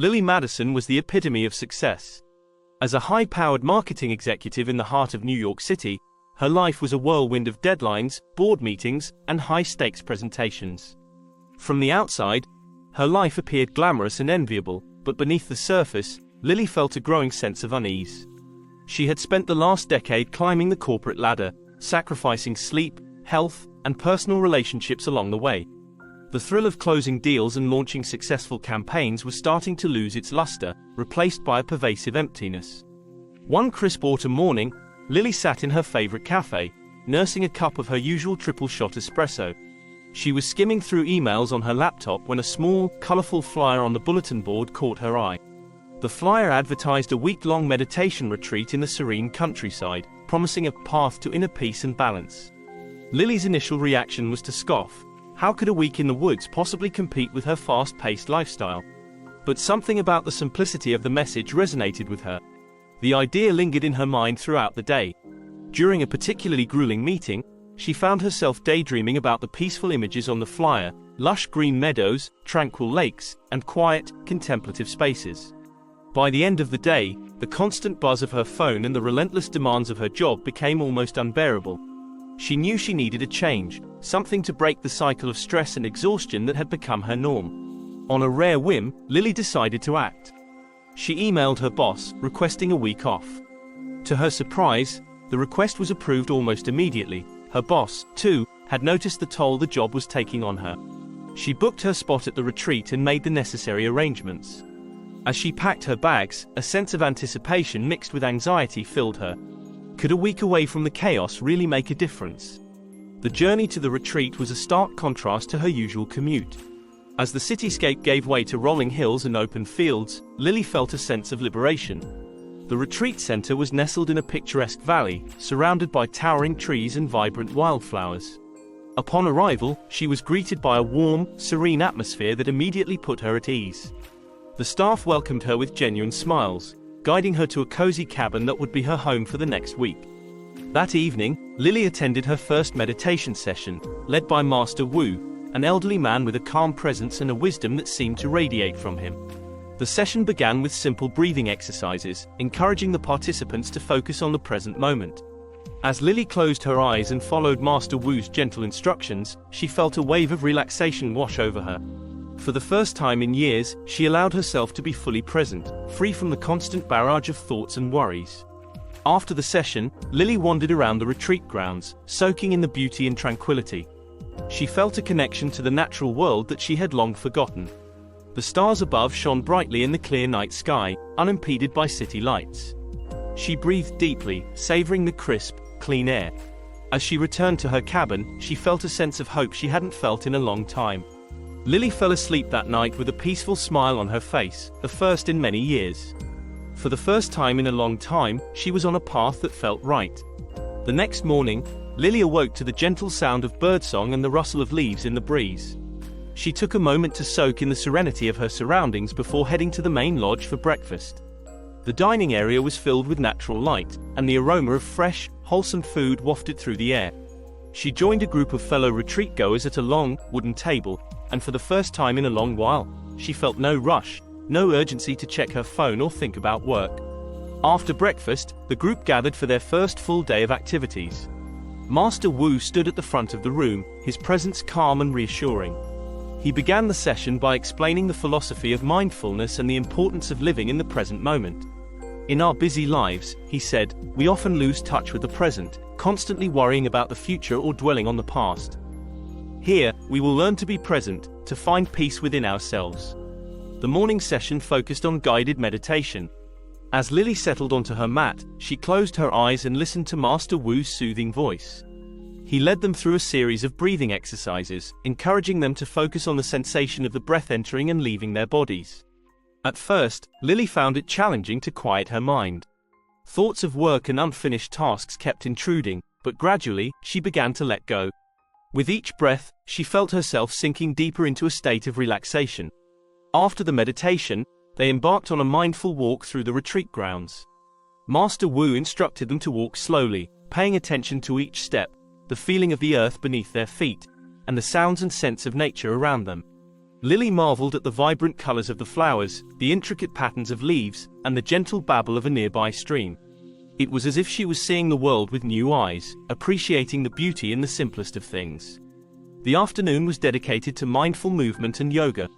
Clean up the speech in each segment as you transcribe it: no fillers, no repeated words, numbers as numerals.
Lily Madison was the epitome of success. As a high-powered marketing executive in the heart of New York City, her life was a whirlwind of deadlines, board meetings, and high-stakes presentations. From the outside, her life appeared glamorous and enviable, but beneath the surface, Lily felt a growing sense of unease. She had spent the last decade climbing the corporate ladder, sacrificing sleep, health, and personal relationships along the way. The thrill of closing deals and launching successful campaigns was starting to lose its luster, replaced by a pervasive emptiness. One crisp autumn morning, Lily sat in her favorite cafe, nursing a cup of her usual triple-shot espresso. She was skimming through emails on her laptop when a small, colorful flyer on the bulletin board caught her eye. The flyer advertised a week-long meditation retreat in the serene countryside, promising a path to inner peace and balance. Lily's initial reaction was to scoff. How could a week in the woods possibly compete with her fast-paced lifestyle? But something about the simplicity of the message resonated with her. The idea lingered in her mind throughout the day. During a particularly grueling meeting, she found herself daydreaming about the peaceful images on the flyer: lush green meadows, tranquil lakes, and quiet, contemplative spaces. By the end of the day, the constant buzz of her phone and the relentless demands of her job became almost unbearable. She knew she needed a change, something to break the cycle of stress and exhaustion that had become her norm. On a rare whim, Lily decided to act. She emailed her boss, requesting a week off. To her surprise, the request was approved almost immediately. Her boss, too, had noticed the toll the job was taking on her. She booked her spot at the retreat and made the necessary arrangements. As she packed her bags, a sense of anticipation mixed with anxiety filled her. Could a week away from the chaos really make a difference? The journey to the retreat was a stark contrast to her usual commute. As the cityscape gave way to rolling hills and open fields, Lily felt a sense of liberation. The retreat center was nestled in a picturesque valley, surrounded by towering trees and vibrant wildflowers. Upon arrival, she was greeted by a warm, serene atmosphere that immediately put her at ease. The staff welcomed her with genuine smiles, guiding her to a cozy cabin that would be her home for the next week. That evening, Lily attended her first meditation session, led by Master Wu, an elderly man with a calm presence and a wisdom that seemed to radiate from him. The session began with simple breathing exercises, encouraging the participants to focus on the present moment. As Lily closed her eyes and followed Master Wu's gentle instructions, she felt a wave of relaxation wash over her. For the first time in years, she allowed herself to be fully present, free from the constant barrage of thoughts and worries. After the session, Lily wandered around the retreat grounds, soaking in the beauty and tranquility. She felt a connection to the natural world that she had long forgotten. The stars above shone brightly in the clear night sky, unimpeded by city lights. She breathed deeply, savoring the crisp, clean air. As she returned to her cabin, she felt a sense of hope she hadn't felt in a long time. Lily fell asleep that night with a peaceful smile on her face, the first in many years. For the first time in a long time, she was on a path that felt right. The next morning, Lily awoke to the gentle sound of birdsong and the rustle of leaves in the breeze. She took a moment to soak in the serenity of her surroundings before heading to the main lodge for breakfast. The dining area was filled with natural light, and the aroma of fresh, wholesome food wafted through the air. She joined a group of fellow retreat-goers at a long, wooden table, and for the first time in a long while, she felt no rush, no urgency to check her phone or think about work. After breakfast, the group gathered for their first full day of activities. Master Wu stood at the front of the room, his presence calm and reassuring. He began the session by explaining the philosophy of mindfulness and the importance of living in the present moment. In our busy lives, he said, we often lose touch with the present, constantly worrying about the future or dwelling on the past. Here, we will learn to be present, to find peace within ourselves. The morning session focused on guided meditation. As Lily settled onto her mat, she closed her eyes and listened to Master Wu's soothing voice. He led them through a series of breathing exercises, encouraging them to focus on the sensation of the breath entering and leaving their bodies. At first, Lily found it challenging to quiet her mind. Thoughts of work and unfinished tasks kept intruding, but gradually, she began to let go. With each breath, she felt herself sinking deeper into a state of relaxation. After the meditation, they embarked on a mindful walk through the retreat grounds. Master Wu instructed them to walk slowly, paying attention to each step, the feeling of the earth beneath their feet, and the sounds and scents of nature around them. Lily marveled at the vibrant colors of the flowers, the intricate patterns of leaves, and the gentle babble of a nearby stream. It was as if she was seeing the world with new eyes, appreciating the beauty in the simplest of things. The afternoon was dedicated to mindful movement and yoga.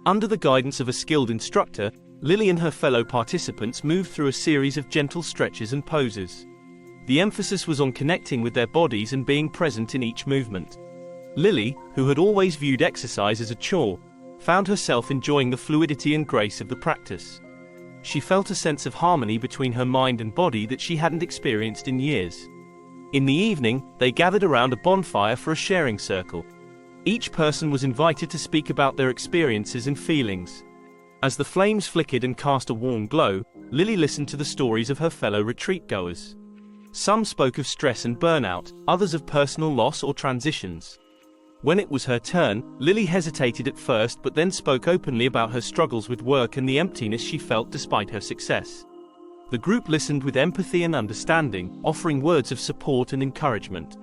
Under the guidance of a skilled instructor, Lily and her fellow participants moved through a series of gentle stretches and poses. The emphasis was on connecting with their bodies and being present in each movement. Lily, who had always viewed exercise as a chore, found herself enjoying the fluidity and grace of the practice. She felt a sense of harmony between her mind and body that she hadn't experienced in years. In the evening, they gathered around a bonfire for a sharing circle. Each person was invited to speak about their experiences and feelings. As the flames flickered and cast a warm glow, Lily listened to the stories of her fellow retreat-goers. Some spoke of stress and burnout, others of personal loss or transitions. When it was her turn, Lily hesitated at first but then spoke openly about her struggles with work and the emptiness she felt despite her success. The group listened with empathy and understanding, offering words of support and encouragement.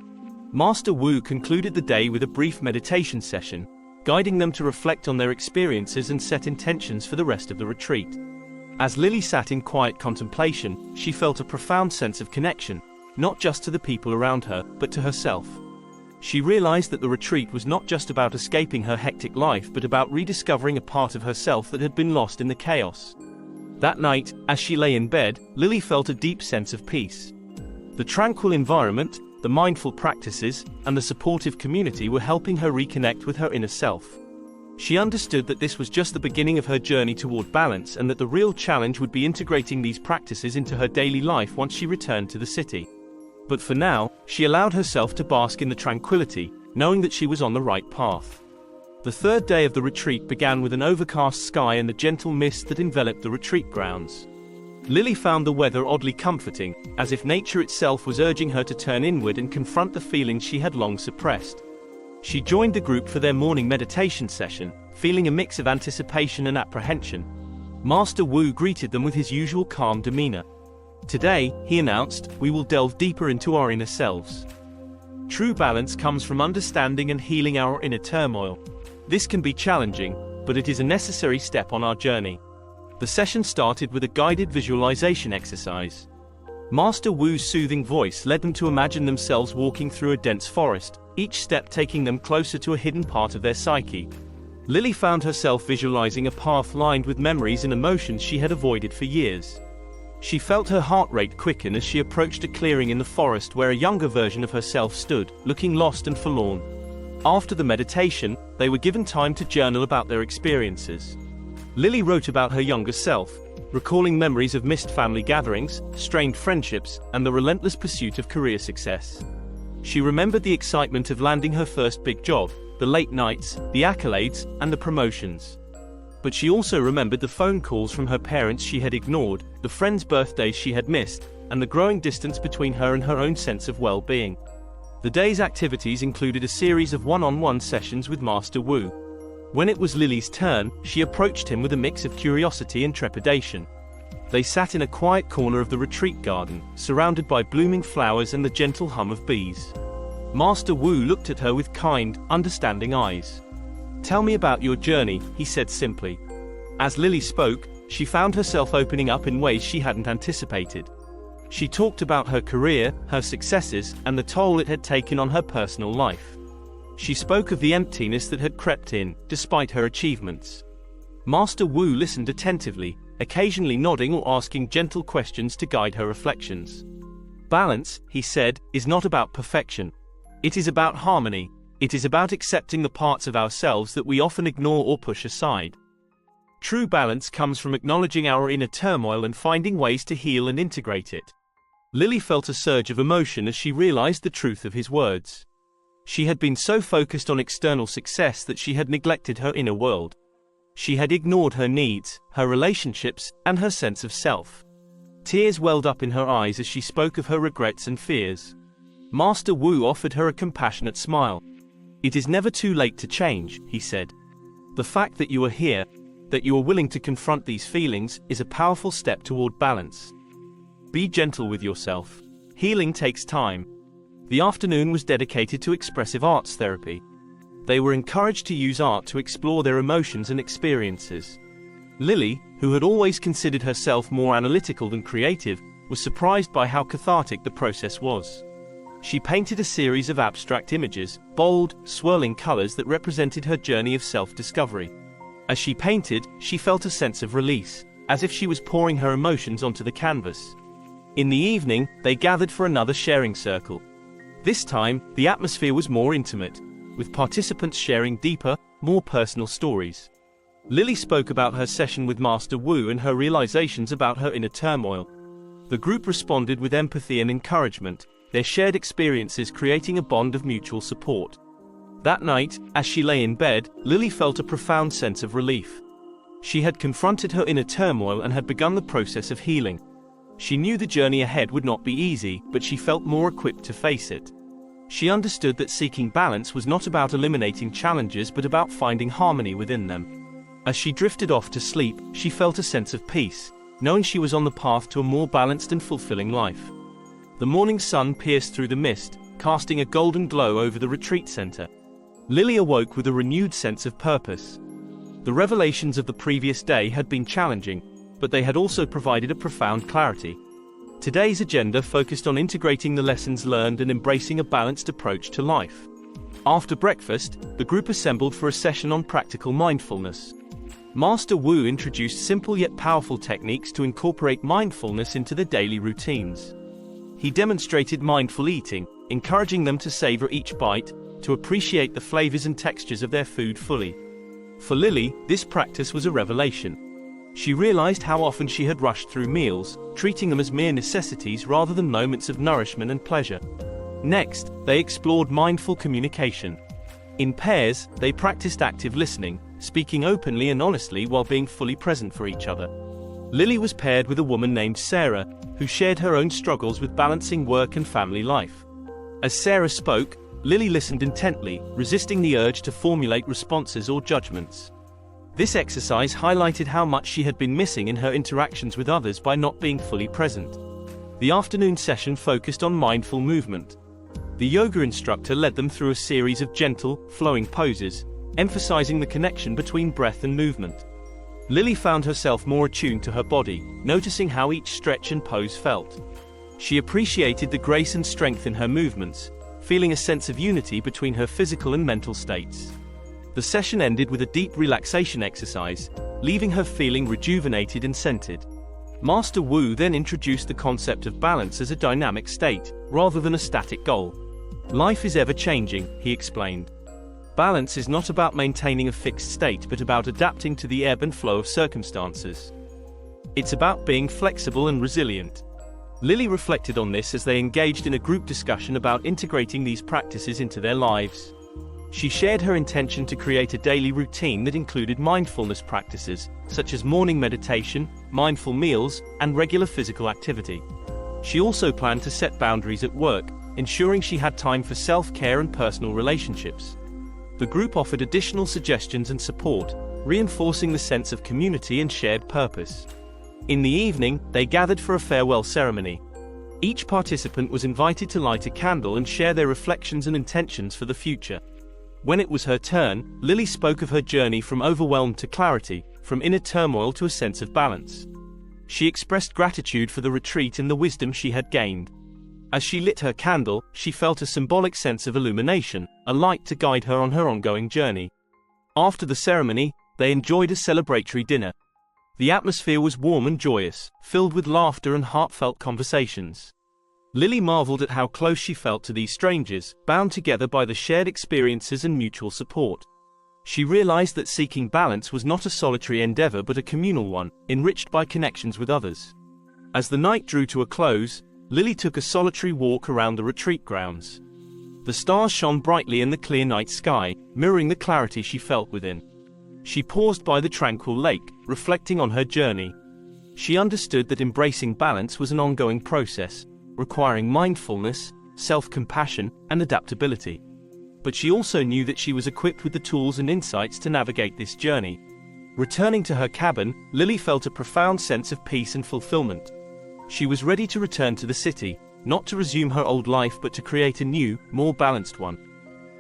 Master Wu concluded the day with a brief meditation session, guiding them to reflect on their experiences and set intentions for the rest of the retreat. As Lily sat in quiet contemplation, she felt a profound sense of connection, not just to the people around her, but to herself. She realized that the retreat was not just about escaping her hectic life but about rediscovering a part of herself that had been lost in the chaos. That night, as she lay in bed, Lily felt a deep sense of peace. The tranquil environment, the mindful practices, and the supportive community were helping her reconnect with her inner self. She understood that this was just the beginning of her journey toward balance and that the real challenge would be integrating these practices into her daily life once she returned to the city. But for now, she allowed herself to bask in the tranquility, knowing that she was on the right path. The third day of the retreat began with an overcast sky and the gentle mist that enveloped the retreat grounds. Lily found the weather oddly comforting, as if nature itself was urging her to turn inward and confront the feelings she had long suppressed. She joined the group for their morning meditation session, feeling a mix of anticipation and apprehension. Master Wu greeted them with his usual calm demeanor. Today, he announced, we will delve deeper into our inner selves. True balance comes from understanding and healing our inner turmoil. This can be challenging, but it is a necessary step on our journey. The session started with a guided visualization exercise. Master Wu's soothing voice led them to imagine themselves walking through a dense forest, each step taking them closer to a hidden part of their psyche. Lily found herself visualizing a path lined with memories and emotions she had avoided for years. She felt her heart rate quicken as she approached a clearing in the forest where a younger version of herself stood, looking lost and forlorn. After the meditation, they were given time to journal about their experiences. Lily wrote about her younger self, recalling memories of missed family gatherings, strained friendships, and the relentless pursuit of career success. She remembered the excitement of landing her first big job, the late nights, the accolades, and the promotions. But she also remembered the phone calls from her parents she had ignored, the friends' birthdays she had missed, and the growing distance between her and her own sense of well-being. The day's activities included a series of one-on-one sessions with Master Wu. When it was Lily's turn, she approached him with a mix of curiosity and trepidation. They sat in a quiet corner of the retreat garden, surrounded by blooming flowers and the gentle hum of bees. Master Wu looked at her with kind, understanding eyes. "Tell me about your journey," he said simply. As Lily spoke, she found herself opening up in ways she hadn't anticipated. She talked about her career, her successes, and the toll it had taken on her personal life. She spoke of the emptiness that had crept in, despite her achievements. Master Wu listened attentively, occasionally nodding or asking gentle questions to guide her reflections. "Balance," he said, "is not about perfection. It is about harmony. It is about accepting the parts of ourselves that we often ignore or push aside. True balance comes from acknowledging our inner turmoil and finding ways to heal and integrate it." Lily felt a surge of emotion as she realized the truth of his words. She had been so focused on external success that she had neglected her inner world. She had ignored her needs, her relationships, and her sense of self. Tears welled up in her eyes as she spoke of her regrets and fears. Master Wu offered her a compassionate smile. "It is never too late to change," he said. "The fact that you are here, that you are willing to confront these feelings, is a powerful step toward balance. Be gentle with yourself. Healing takes time." The afternoon was dedicated to expressive arts therapy. they were encouraged to use art to explore their emotions and experiences. Lily, who had always considered herself more analytical than creative, was surprised by how cathartic the process was. She painted a series of abstract images, bold, swirling colors that represented her journey of self-discovery. As she painted, she felt a sense of release, as if she was pouring her emotions onto the canvas. In the evening, they gathered for another sharing circle. This time, the atmosphere was more intimate, with participants sharing deeper, more personal stories. Lily spoke about her session with Master Wu and her realizations about her inner turmoil. The group responded with empathy and encouragement, their shared experiences creating a bond of mutual support. That night, as she lay in bed, Lily felt a profound sense of relief. She had confronted her inner turmoil and had begun the process of healing. She knew the journey ahead would not be easy, but she felt more equipped to face it. She understood that seeking balance was not about eliminating challenges but about finding harmony within them. As she drifted off to sleep, she felt a sense of peace, knowing she was on the path to a more balanced and fulfilling life. The morning sun pierced through the mist, casting a golden glow over the retreat center. Lily awoke with a renewed sense of purpose. The revelations of the previous day had been challenging, but they had also provided a profound clarity. Today's agenda focused on integrating the lessons learned and embracing a balanced approach to life. After breakfast, the group assembled for a session on practical mindfulness. Master Wu introduced simple yet powerful techniques to incorporate mindfulness into their daily routines. He demonstrated mindful eating, encouraging them to savor each bite, to appreciate the flavors and textures of their food fully. For Lily, this practice was a revelation. She realized how often she had rushed through meals, treating them as mere necessities rather than moments of nourishment and pleasure. Next, they explored mindful communication. In pairs, they practiced active listening, speaking openly and honestly while being fully present for each other. Lily was paired with a woman named Sarah, who shared her own struggles with balancing work and family life. As Sarah spoke, Lily listened intently, resisting the urge to formulate responses or judgments. This exercise highlighted how much she had been missing in her interactions with others by not being fully present. The afternoon session focused on mindful movement. The yoga instructor led them through a series of gentle, flowing poses, emphasizing the connection between breath and movement. Lily found herself more attuned to her body, noticing how each stretch and pose felt. She appreciated the grace and strength in her movements, feeling a sense of unity between her physical and mental states. The session ended with a deep relaxation exercise, leaving her feeling rejuvenated and centered. Master Wu then introduced the concept of balance as a dynamic state, rather than a static goal. Life is ever-changing, he explained. Balance is not about maintaining a fixed state but about adapting to the ebb and flow of circumstances. It's about being flexible and resilient. Lily reflected on this as they engaged in a group discussion about integrating these practices into their lives. She shared her intention to create a daily routine that included mindfulness practices, such as morning meditation, mindful meals, and regular physical activity. She also planned to set boundaries at work, ensuring she had time for self-care and personal relationships. The group offered additional suggestions and support, reinforcing the sense of community and shared purpose. In the evening, they gathered for a farewell ceremony. Each participant was invited to light a candle and share their reflections and intentions for the future. When it was her turn, Lily spoke of her journey from overwhelm to clarity, from inner turmoil to a sense of balance. She expressed gratitude for the retreat and the wisdom she had gained. As she lit her candle, she felt a symbolic sense of illumination, a light to guide her on her ongoing journey. After the ceremony, they enjoyed a celebratory dinner. The atmosphere was warm and joyous, filled with laughter and heartfelt conversations. Lily marveled at how close she felt to these strangers, bound together by the shared experiences and mutual support. She realized that seeking balance was not a solitary endeavor but a communal one, enriched by connections with others. As the night drew to a close, Lily took a solitary walk around the retreat grounds. The stars shone brightly in the clear night sky, mirroring the clarity she felt within. She paused by the tranquil lake, reflecting on her journey. She understood that embracing balance was an ongoing process, requiring mindfulness, self-compassion, and adaptability. But she also knew that she was equipped with the tools and insights to navigate this journey. Returning to her cabin, Lily felt a profound sense of peace and fulfillment. She was ready to return to the city, not to resume her old life but to create a new, more balanced one.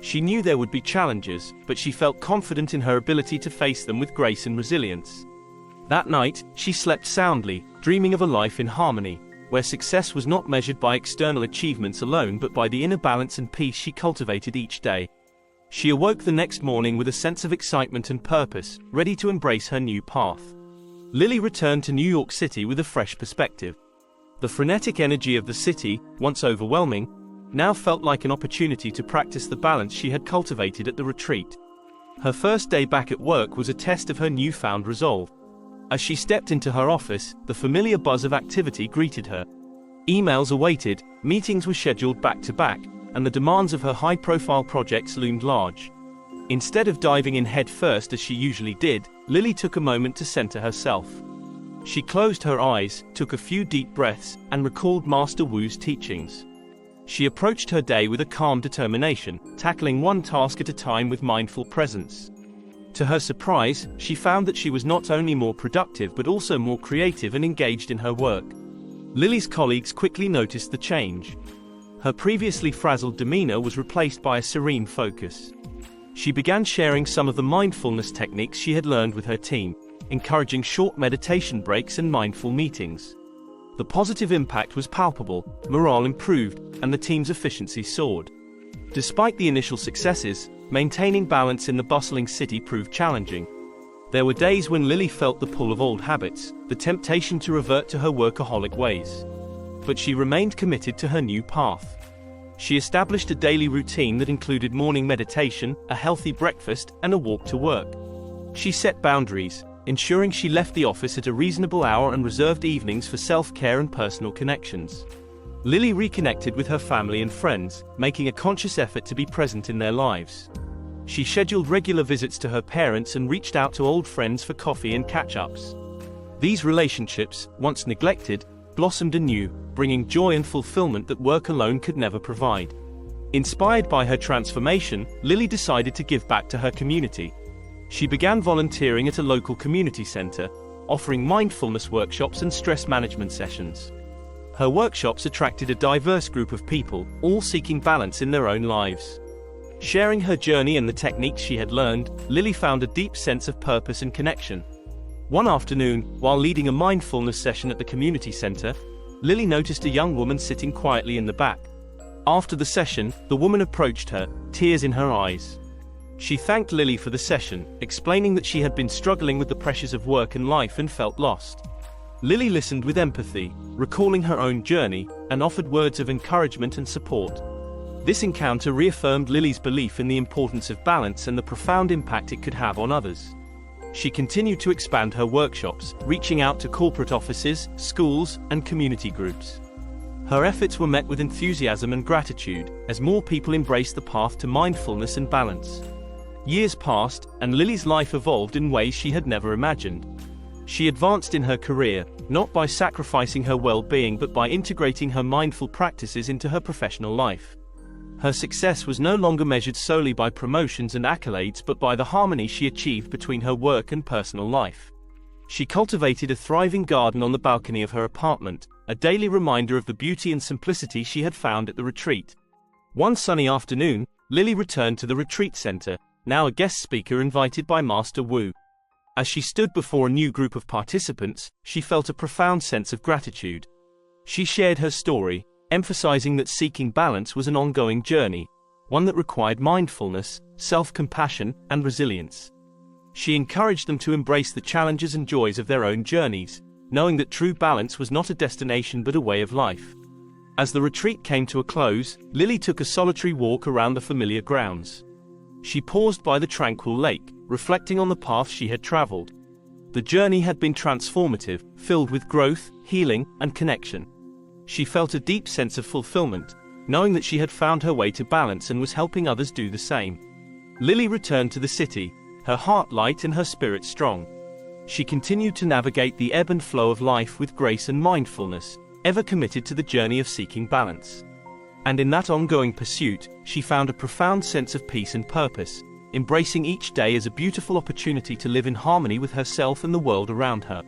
She knew there would be challenges, but she felt confident in her ability to face them with grace and resilience. That night, she slept soundly, dreaming of a life in harmony, where success was not measured by external achievements alone but by the inner balance and peace she cultivated each day. She awoke the next morning with a sense of excitement and purpose, ready to embrace her new path. Lily returned to New York City with a fresh perspective. The frenetic energy of the city, once overwhelming, now felt like an opportunity to practice the balance she had cultivated at the retreat. Her first day back at work was a test of her newfound resolve. As she stepped into her office, the familiar buzz of activity greeted her. Emails awaited, meetings were scheduled back-to-back, and the demands of her high-profile projects loomed large. Instead of diving in head-first as she usually did, Lily took a moment to center herself. She closed her eyes, took a few deep breaths, and recalled Master Wu's teachings. She approached her day with a calm determination, tackling one task at a time with mindful presence. To her surprise, she found that she was not only more productive but also more creative and engaged in her work. Lily's colleagues quickly noticed the change. Her previously frazzled demeanor was replaced by a serene focus. She began sharing some of the mindfulness techniques she had learned with her team, encouraging short meditation breaks and mindful meetings. The positive impact was palpable, morale improved, and the team's efficiency soared. Despite the initial successes, maintaining balance in the bustling city proved challenging. There were days when Lily felt the pull of old habits, the temptation to revert to her workaholic ways. But she remained committed to her new path. She established a daily routine that included morning meditation, a healthy breakfast, and a walk to work. She set boundaries, ensuring she left the office at a reasonable hour and reserved evenings for self-care and personal connections. Lily reconnected with her family and friends, making a conscious effort to be present in their lives. She scheduled regular visits to her parents and reached out to old friends for coffee and catch-ups. These relationships, once neglected, blossomed anew, bringing joy and fulfillment that work alone could never provide. Inspired by her transformation, Lily decided to give back to her community. She began volunteering at a local community center, offering mindfulness workshops and stress management sessions. Her workshops attracted a diverse group of people, all seeking balance in their own lives. Sharing her journey and the techniques she had learned, Lily found a deep sense of purpose and connection. One afternoon, while leading a mindfulness session at the community center, Lily noticed a young woman sitting quietly in the back. After the session, the woman approached her, tears in her eyes. She thanked Lily for the session, explaining that she had been struggling with the pressures of work and life and felt lost. Lily listened with empathy, recalling her own journey, and offered words of encouragement and support. This encounter reaffirmed Lily's belief in the importance of balance and the profound impact it could have on others. She continued to expand her workshops, reaching out to corporate offices, schools, and community groups. Her efforts were met with enthusiasm and gratitude, as more people embraced the path to mindfulness and balance. Years passed, and Lily's life evolved in ways she had never imagined. She advanced in her career, not by sacrificing her well-being but by integrating her mindful practices into her professional life. Her success was no longer measured solely by promotions and accolades but by the harmony she achieved between her work and personal life. She cultivated a thriving garden on the balcony of her apartment, a daily reminder of the beauty and simplicity she had found at the retreat. One sunny afternoon, Lily returned to the retreat center, now a guest speaker invited by Master Wu. As she stood before a new group of participants, she felt a profound sense of gratitude. She shared her story, emphasizing that seeking balance was an ongoing journey, one that required mindfulness, self-compassion, and resilience. She encouraged them to embrace the challenges and joys of their own journeys, knowing that true balance was not a destination but a way of life. As the retreat came to a close, Lily took a solitary walk around the familiar grounds. She paused by the tranquil lake, reflecting on the path she had traveled. The journey had been transformative, filled with growth, healing, and connection. She felt a deep sense of fulfillment, knowing that she had found her way to balance and was helping others do the same. Lily returned to the city, her heart light and her spirit strong. She continued to navigate the ebb and flow of life with grace and mindfulness, ever committed to the journey of seeking balance. And in that ongoing pursuit, she found a profound sense of peace and purpose, embracing each day as a beautiful opportunity to live in harmony with herself and the world around her.